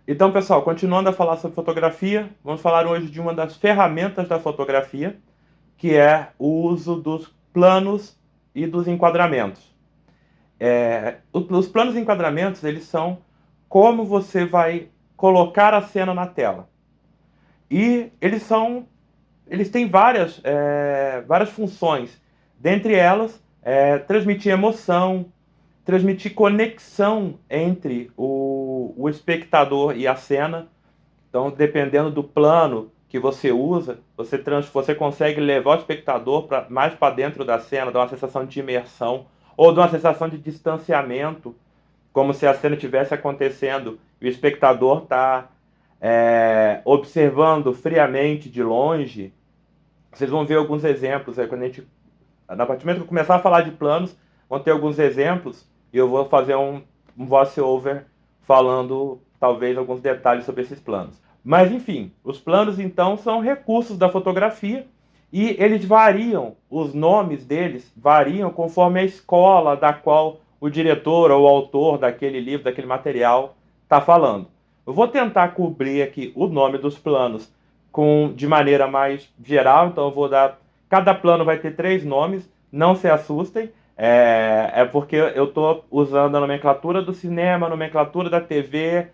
Então, pessoal, continuando a falar sobre fotografia, vamos falar hoje de uma das ferramentas da fotografia, que é o uso dos planos e dos enquadramentos. Os planos e enquadramentos, eles são como você vai colocar a cena na tela. E eles têm várias funções. Dentre elas, transmitir emoção, transmitir conexão entre o espectador e a cena. Então, dependendo do plano que você usa, você consegue levar o espectador mais para dentro da cena, dar uma sensação de imersão, ou dar uma sensação de distanciamento, como se a cena estivesse acontecendo e o espectador está observando friamente de longe. Vocês vão ver alguns exemplos aí, na partir do momento que eu começar a falar de planos, vão ter alguns exemplos e eu vou fazer um voice-over falando talvez alguns detalhes sobre esses planos. Mas enfim, os planos então são recursos da fotografia e eles variam, os nomes deles variam conforme a escola da qual o diretor ou o autor daquele livro, daquele material está falando. Eu vou tentar cobrir aqui o nome dos planos de maneira mais geral, então eu vou dar. Cada plano vai ter 3 nomes, não se assustem, porque eu estou usando a nomenclatura do cinema, a nomenclatura da TV,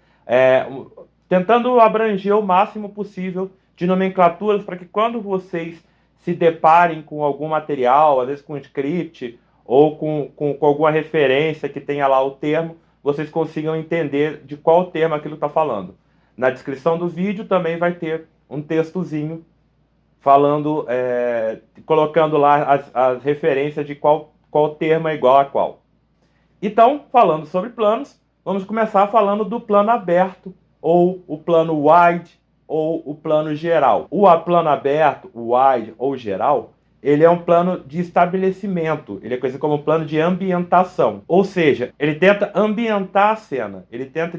tentando abranger o máximo possível de nomenclaturas para que quando vocês se deparem com algum material, às vezes com um script ou com alguma referência que tenha lá o termo, vocês consigam entender de qual termo aquilo está falando. Na descrição do vídeo também vai ter um textozinho falando, colocando lá as referências de qual termo é igual a qual. Então, falando sobre planos, vamos começar falando do plano aberto, ou o plano wide, ou o plano geral. O plano aberto, o wide ou geral, ele é um plano de estabelecimento, ele é conhecido como plano de ambientação. Ou seja, ele tenta ambientar a cena, ele tenta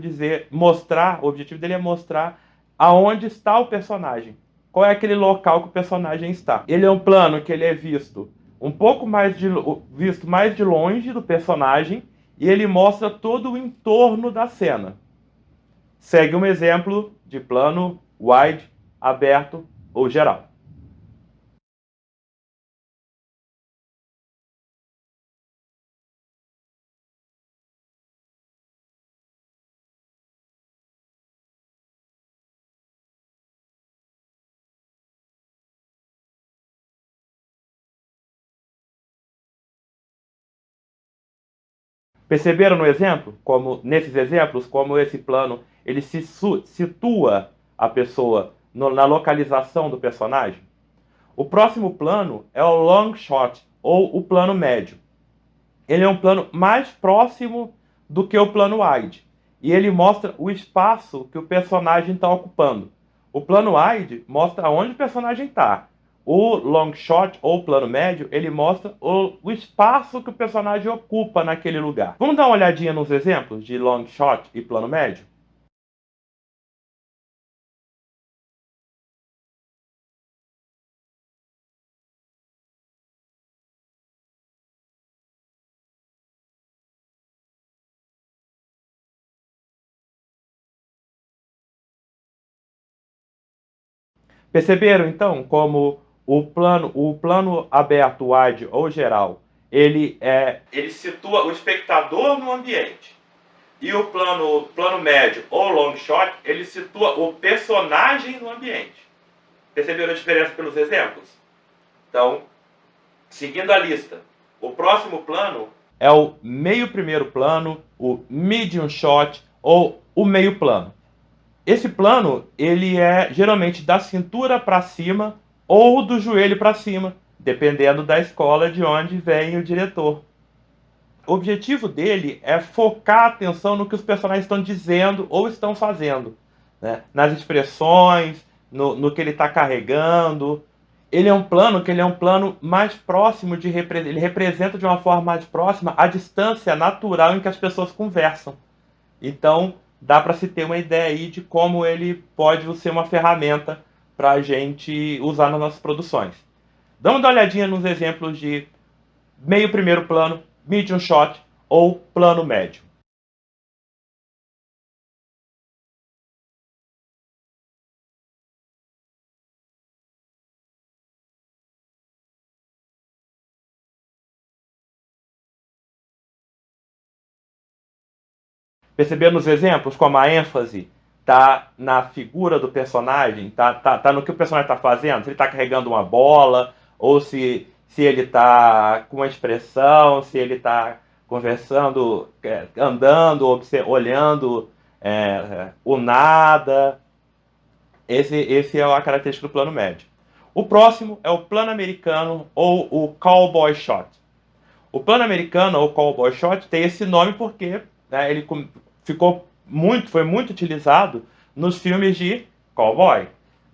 mostrar, o objetivo dele é mostrar aonde está o personagem, qual é aquele local que o personagem está. Ele é um plano que ele é visto visto mais de longe do personagem e ele mostra todo o entorno da cena. Segue um exemplo de plano wide, aberto ou geral. Perceberam no exemplo, nesses exemplos, como esse plano ele situa a pessoa na localização do personagem? O próximo plano é o long shot, ou o plano médio. Ele é um plano mais próximo do que o plano wide. E ele mostra o espaço que o personagem está ocupando. O plano wide mostra onde o personagem está. O long shot, ou plano médio, ele mostra o espaço que o personagem ocupa naquele lugar. Vamos dar uma olhadinha nos exemplos de long shot e plano médio? Perceberam então como o plano aberto, wide ou geral, ele situa o espectador no ambiente. E o plano médio ou long shot, ele situa o personagem no ambiente. Perceberam a diferença pelos exemplos? Então, seguindo a lista, o próximo plano é o meio primeiro plano, o medium shot ou o meio plano. Esse plano, ele é geralmente da cintura para cima ou do joelho para cima, dependendo da escola de onde vem o diretor. O objetivo dele é focar a atenção no que os personagens estão dizendo ou estão fazendo, né? Nas expressões, no que ele está carregando. Ele é um plano mais próximo ele representa de uma forma mais próxima a distância natural em que as pessoas conversam. Então, dá para se ter uma ideia aí de como ele pode ser uma ferramenta para a gente usar nas nossas produções. Dá uma olhadinha nos exemplos de meio primeiro plano, medium shot ou plano médio. Percebendo os exemplos, como a ênfase tá na figura do personagem, tá no que o personagem está fazendo, se ele está carregando uma bola, ou se ele está com uma expressão, se ele está conversando, andando, olhando o nada. Esse é a característica do plano médio. O próximo é o plano americano ou o cowboy shot. O plano americano ou cowboy shot tem esse nome porque ele foi muito utilizado nos filmes de cowboy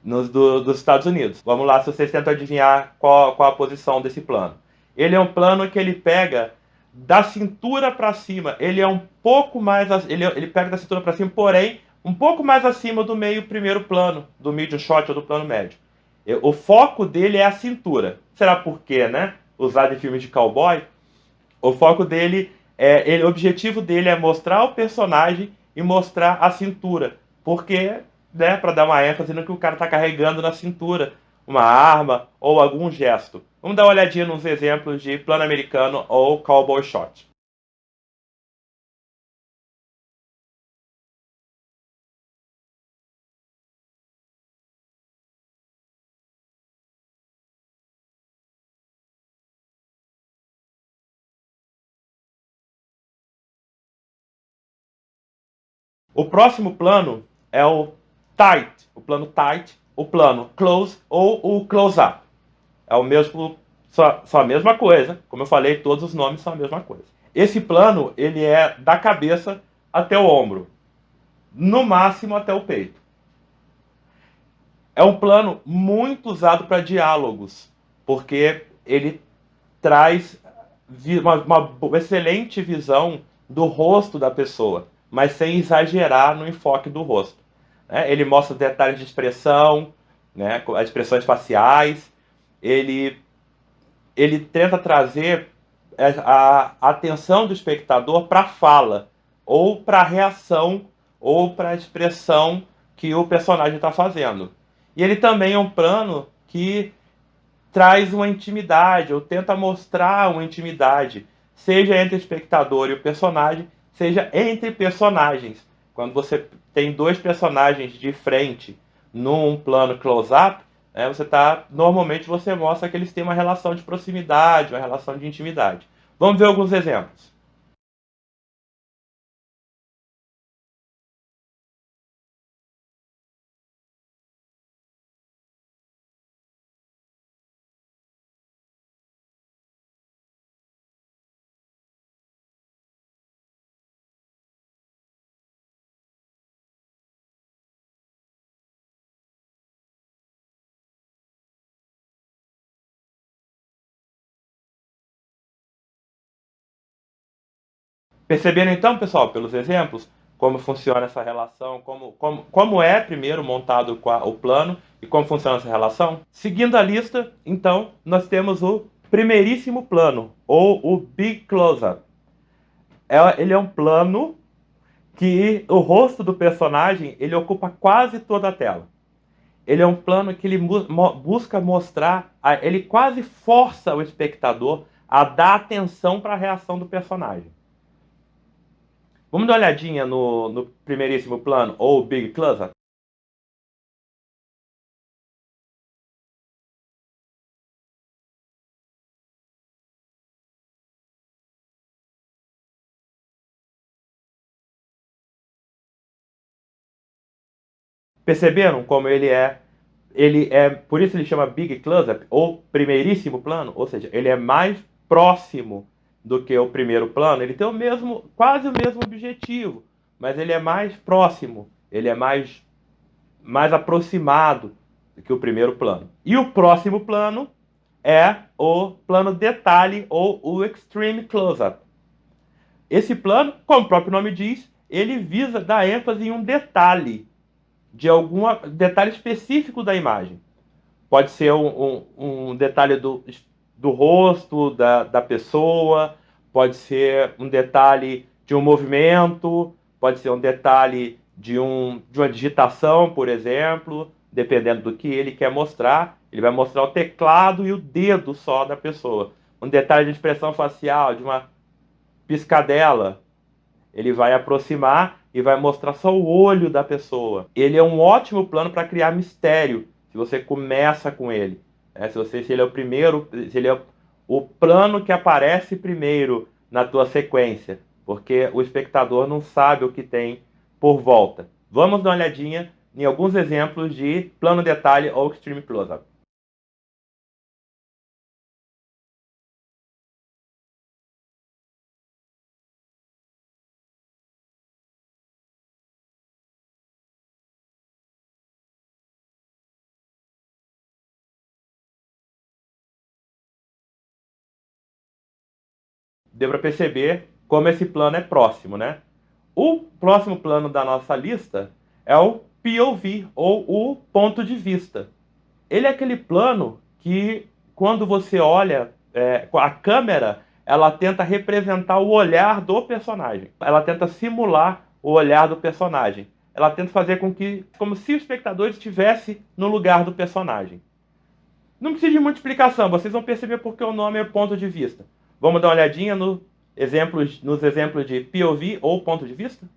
dos Estados Unidos. Vamos lá, se vocês tentam adivinhar qual a posição desse plano. Ele é um plano que ele pega da cintura para cima. Ele é um pouco mais, ele pega da cintura para cima, porém um pouco mais acima do meio primeiro plano, do medium shot ou do plano médio. O foco dele é a cintura. Será por quê, né? Usado em filmes de cowboy, o foco dele o objetivo dele é mostrar o personagem e mostrar a cintura, porque, né, para dar uma ênfase no que o cara está carregando na cintura, uma arma ou algum gesto. Vamos dar uma olhadinha nos exemplos de plano americano ou cowboy shot. O próximo plano é o tight, o plano close ou o close-up. É o mesmo, só a mesma coisa. Como eu falei, todos os nomes são a mesma coisa. Esse plano, ele é da cabeça até o ombro, no máximo até o peito. É um plano muito usado para diálogos, porque ele traz uma excelente visão do rosto da pessoa, mas sem exagerar no enfoque do rosto. Ele mostra detalhes de expressão, né, as expressões faciais, ele tenta trazer a atenção do espectador para a fala, ou para a reação, ou para a expressão que o personagem está fazendo. E ele também é um plano que traz uma intimidade, ou tenta mostrar uma intimidade, seja entre o espectador e o personagem, seja entre personagens. Quando você tem dois personagens de frente num plano close-up, normalmente você mostra que eles têm uma relação de proximidade, uma relação de intimidade. Vamos ver alguns exemplos. Perceberam então, pessoal, pelos exemplos, como funciona essa relação, como é primeiro montado o plano e como funciona essa relação? Seguindo a lista, então, nós temos o primeiríssimo plano, ou o Big Close-Up. Ele é um plano que o rosto do personagem ele ocupa quase toda a tela. Ele é um plano que ele busca mostrar, ele quase força o espectador a dar atenção para a reação do personagem. Vamos dar uma olhadinha no primeiríssimo plano, ou Big Close-Up? Perceberam como por isso ele chama Big Close-Up, ou primeiríssimo plano, ou seja, ele é mais próximo do que o primeiro plano, ele tem quase o mesmo objetivo, mas ele é mais próximo, ele é mais aproximado do que o primeiro plano. E o próximo plano é o plano detalhe ou o Extreme Close-Up. Esse plano, como o próprio nome diz, ele visa dar ênfase em um detalhe, de algum detalhe específico da imagem. Pode ser um detalhe do rosto da pessoa, pode ser um detalhe de um movimento, pode ser um detalhe de uma digitação, por exemplo, dependendo do que ele quer mostrar. Ele vai mostrar o teclado e o dedo só da pessoa. Um detalhe de expressão facial, de uma piscadela. Ele vai aproximar e vai mostrar só o olho da pessoa. Ele é um ótimo plano para criar mistério, se você começa com ele. Se ele é o primeiro, se ele é o plano que aparece primeiro na tua sequência, porque o espectador não sabe o que tem por volta. Vamos dar uma olhadinha em alguns exemplos de plano detalhe ou extreme close-up. Deu para perceber como esse plano é próximo, né? O próximo plano da nossa lista é o POV, ou o ponto de vista. Ele é aquele plano que, quando você olha, a câmera, ela tenta representar o olhar do personagem. Ela tenta simular o olhar do personagem. Ela tenta fazer com que, como se o espectador estivesse no lugar do personagem. Não precisa de muita explicação, vocês vão perceber porque o nome é ponto de vista. Vamos dar uma olhadinha nos exemplos de POV ou ponto de vista?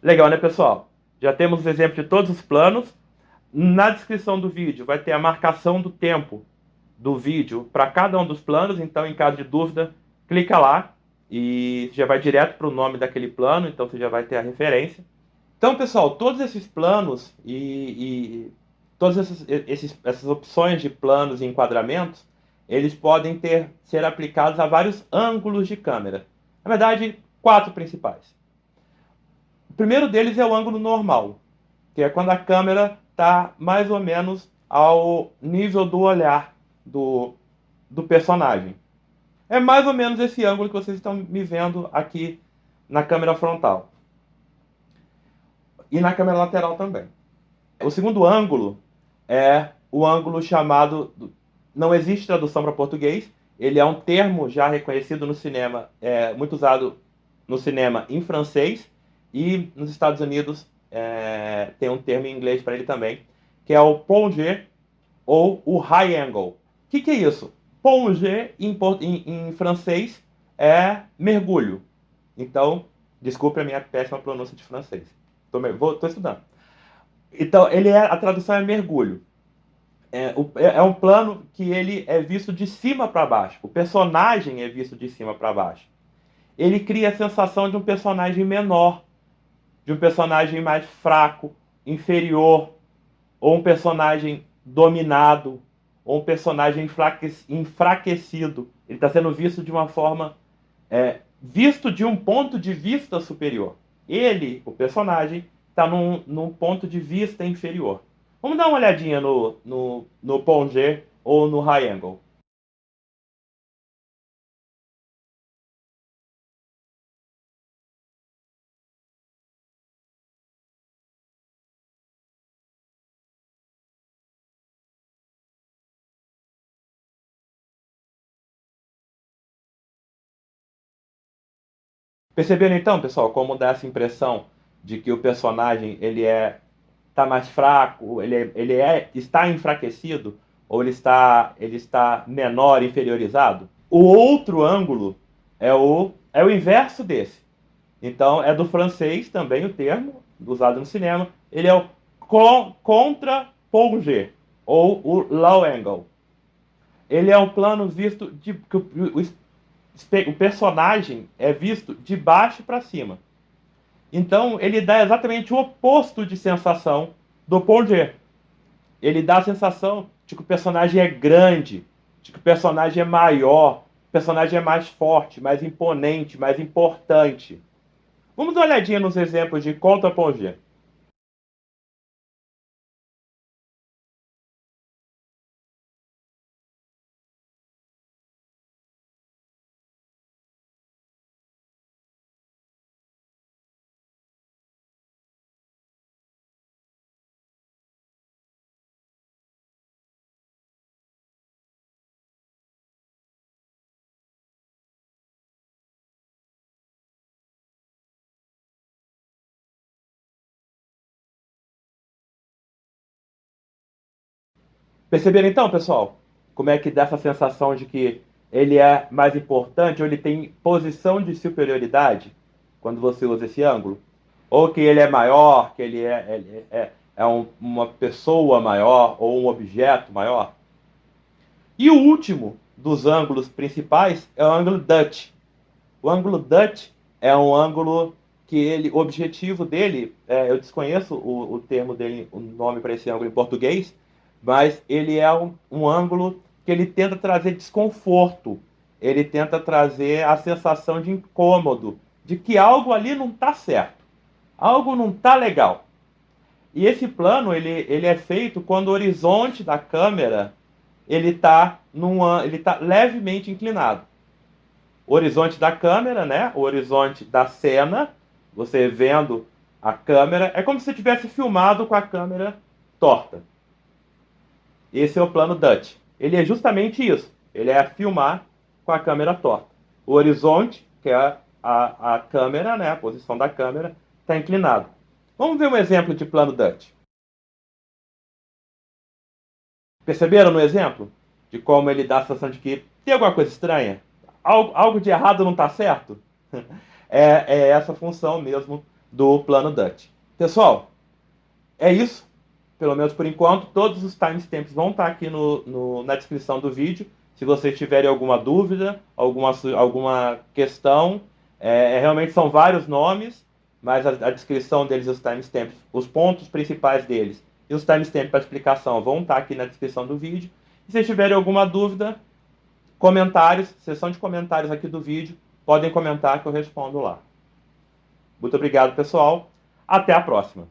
Legal, né, pessoal? Já temos os exemplos de todos os planos. Na descrição do vídeo vai ter a marcação do tempo do vídeo para cada um dos planos, então, em caso de dúvida, clica lá e já vai direto para o nome daquele plano, então você já vai ter a referência. Então, pessoal, todos esses planos e todas essas opções de planos e enquadramentos, eles podem ser aplicados a vários ângulos de câmera. Na verdade, quatro principais. O primeiro deles é o ângulo normal, que é quando a câmera está mais ou menos ao nível do olhar do personagem. É mais ou menos esse ângulo que vocês estão me vendo aqui na câmera frontal. E na câmera lateral também. O segundo ângulo é o ângulo chamado. Não existe tradução para português, ele é um termo já reconhecido no cinema, muito usado no cinema em francês, e nos Estados Unidos tem um termo em inglês para ele também, que é o plongé ou o high angle. O que é isso? Plongé em francês é mergulho. Então, desculpe a minha péssima pronúncia de francês. Tô estudando. Então, a tradução é mergulho. É um plano que ele é visto de cima para baixo. O personagem é visto de cima para baixo. Ele cria a sensação de um personagem menor, de um personagem mais fraco, inferior, ou um personagem dominado, ou um personagem enfraquecido. Ele está sendo visto de uma forma, visto de um ponto de vista superior. Ele, o personagem, está num ponto de vista inferior. Vamos dar uma olhadinha no plongé ou no high angle. Perceberam então, pessoal, como dá essa impressão de que o personagem está mais fraco, está enfraquecido ou ele está menor, inferiorizado? O outro ângulo é o inverso desse. Então, é do francês também o termo, usado no cinema. Ele é o contra-plongé, ou o low angle. Ele é um plano visto que o personagem é visto de baixo para cima. Então, ele dá exatamente o oposto de sensação do plongé. Ele dá a sensação de que o personagem é grande, de que o personagem é maior, o personagem é mais forte, mais imponente, mais importante. Vamos dar uma olhadinha nos exemplos de contra-plongé. Perceberam então, pessoal? Como é que dá essa sensação de que ele é mais importante ou ele tem posição de superioridade quando você usa esse ângulo? Ou que ele é maior, que ele é uma pessoa maior ou um objeto maior? E o último dos ângulos principais é o ângulo Dutch. O ângulo Dutch é um ângulo que o objetivo dele, eu desconheço o termo dele, o nome para esse ângulo em português, mas ele é um ângulo que ele tenta trazer desconforto, ele tenta trazer a sensação de incômodo, de que algo ali não está certo, algo não está legal. E esse plano ele é feito quando o horizonte da câmera ele tá levemente inclinado. O horizonte da câmera, né? O horizonte da cena, você vendo a câmera, é como se você tivesse filmado com a câmera torta. Esse é o plano Dutch. Ele é justamente isso. Ele é filmar com a câmera torta. O horizonte, que é a câmera, né? A posição da câmera, está inclinado. Vamos ver um exemplo de plano Dutch. Perceberam no exemplo? De como ele dá a sensação de que tem alguma coisa estranha? Algo de errado não está certo? É essa função mesmo do plano Dutch. Pessoal, é isso. Pelo menos por enquanto, todos os timestamps vão estar aqui na descrição do vídeo. Se vocês tiverem alguma dúvida, alguma questão, realmente são vários nomes, mas a descrição deles, os timestamps, os pontos principais deles e os timestamps para explicação vão estar aqui na descrição do vídeo. E se tiverem alguma dúvida, comentários, seção de comentários aqui do vídeo, podem comentar que eu respondo lá. Muito obrigado, pessoal. Até a próxima.